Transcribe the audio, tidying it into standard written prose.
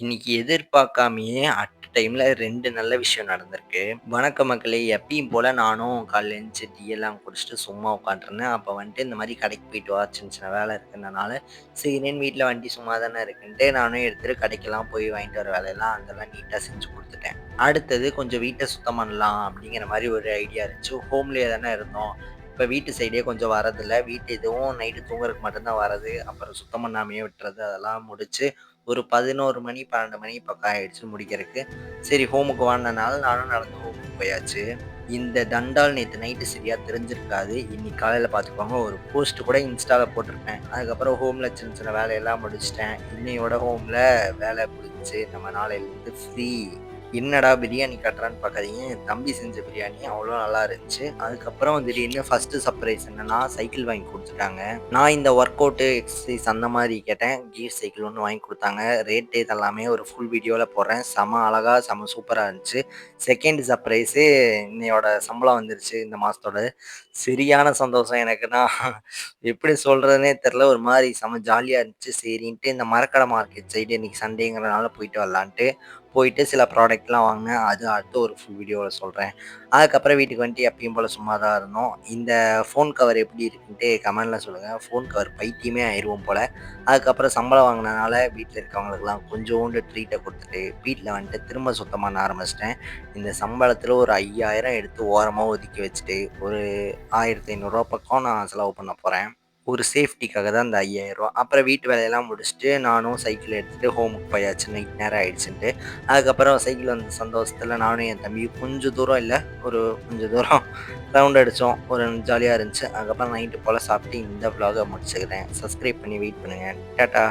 இன்னைக்கு எதிர்பார்க்காமயே டைம்ல 2 நல்ல விஷயம் நடந்திருக்கு. வணக்கம் மக்களே! எப்பயும் போல நானும் காலைல எந்திச்சு டீ எல்லாம் குடிச்சுட்டு சும்மா உட்காந்துருந்தேன். அப்ப வந்துட்டு இந்த மாரி கடைக்கு போயிட்டு வா, சின்ன சின்ன வேலை இருக்குன்னனால, சரின்னு வீட்ல வண்டி சும்மா தானே இருக்குன்ட்டு நானும் எடுத்துட்டு கடைக்கெல்லாம் போய் வாங்கிட்டு வர வேலையெல்லாம் அதெல்லாம் நீட்டா செஞ்சு குடுத்துட்டேன். அடுத்தது கொஞ்சம் வீட்ட சுத்தம் பண்ணலாம் அப்படிங்கிற மாரி ஒரு ஐடியா இருந்துச்சு. ஹோம்லேயே தானே இருந்தோம். இப்ப வீட்டு சைடே கொஞ்சம் வரதில்ல. வீட்டு இதுவும் நைட்டு தூங்குறதுக்கு மட்டும் தான் வரது. அப்புறம் சுத்தம் பண்ணாமயே விட்டுறது. அதெல்லாம் முடிச்சு ஒரு 11 மணி, 12 மணி பக்கம் ஆயிடுச்சு முடிக்கிறதுக்கு. சரி ஹோமுக்கு வான்னனால நானும் நடந்து ஹோமுக்கு போயாச்சு. இந்த தண்டால் நேத்து நைட்டு சரியா தெரிஞ்சிருக்காது. இன்னைக்கு காலையில பார்த்துக்கோங்க, ஒரு போஸ்ட் கூட இன்ஸ்டால போட்டிருப்பேன். அதுக்கப்புறம் ஹோம்ல சின்ன சின்ன வேலையெல்லாம் முடிச்சுட்டேன். இன்னையோட ஹோம்ல வேலை முடிஞ்சுச்சு. நம்ம நாளையிலருந்து ஃப்ரீ. என்னடா பிரியாணி காட்டுறான்னு பார்க்காதீங்க. என் தம்பி செஞ்ச பிரியாணி அவ்வளோ நல்லா இருந்துச்சு. அதுக்கப்புறம் திடீர்னு ஃபர்ஸ்ட்டு சர்ப்ரைஸ் என்னன்னா, சைக்கிள் வாங்கி குடுத்துட்டாங்க. நான் இந்த ஒர்க் அவுட்டு, எக்சர்சைஸ் அந்த மாரி கேட்டேன். கியர் சைக்கிள் ஒண்ணு வாங்கி குடுத்தாங்க. ரேட்டு இதெல்லாமே ஒரு ஃபுல் வீடியோல போடுறேன். செம அழகா, செம சூப்பரா இருந்துச்சு. செகண்ட் சர்ப்ரைஸு இன்னையோட சம்பளம் வந்துருச்சு இந்த மாசத்தோடது. சரியான சந்தோஷம் எனக்கு. நான் எப்படி சொல்றதுன்னே தெரியல. ஒரு மாரி செம ஜாலியா இருந்துச்சு. சரின்ட்டு இந்த மரக்கடை மார்க்கெட் சைடு இன்னைக்கு சண்டேங்கிறனால போயிட்டு வரலான்ட்டு, போயிட்டு சில ப்ராடக்ட்லாம் வாங்குனேன். அது அடுத்து ஒரு ஃபுல் வீடியோல சொல்றேன். அதுக்கப்புறம் வீட்டுக்கு வந்துட்டு எப்பயும் போல சும்மா தான் இருந்தோம். இந்த ஃபோன் கவர் எப்படி இருக்குன்ட்டு கமெண்ட்ல சொல்லுங்க. ஃபோன் கவர் பைத்தியமே ஆயிருவோம் போல. அதுக்கப்புறம் சம்பளம் வாங்குனனால வீட்ல இருக்கவங்களுக்கெல்லாம் கொஞ்சோண்டு ட்ரீட்ட குடுத்துட்டு, வீட்ல வந்துட்டு திரும்ப சுத்தம் பண்ண ஆரம்பிச்சுட்டேன். இந்த சம்பளத்துல ஒரு 5000 எடுத்து ஓரமா ஒதுக்கி வச்சுட்டு, ஒரு ரூ. 1500 பக்கம் நான் செலவு பண்ண போறேன். ஒரு சேஃப்டிக்காக தான் இந்த ரூ. 5000. அப்புறம் வீட்டு வேலையெல்லாம் முடிச்சுட்டு, நானும் சைக்கிள் எடுத்துட்டு ஹோமுக்கு போயாச்சு. நைட் நேரம் ஆயிடுச்சுன்ட்டு. அதுக்கப்புறம் சைக்கிள் வந்த சந்தோஷத்துல நானும் என் தம்பியும் கொஞ்சம் தூரம் இல்ல, ஒரு கொஞ்சம் தூரம் ரவுண்ட் அடிச்சோம். ஒரு ஜாலியா இருந்துச்சு. அதுக்கப்புறம் நைட்டு போல சாப்பிட்டு இந்த விலாக முடிச்சுக்கிறேன். சப்ஸ்கிரைப் பண்ணி வெயிட் பண்ணுங்க. டாட்டா.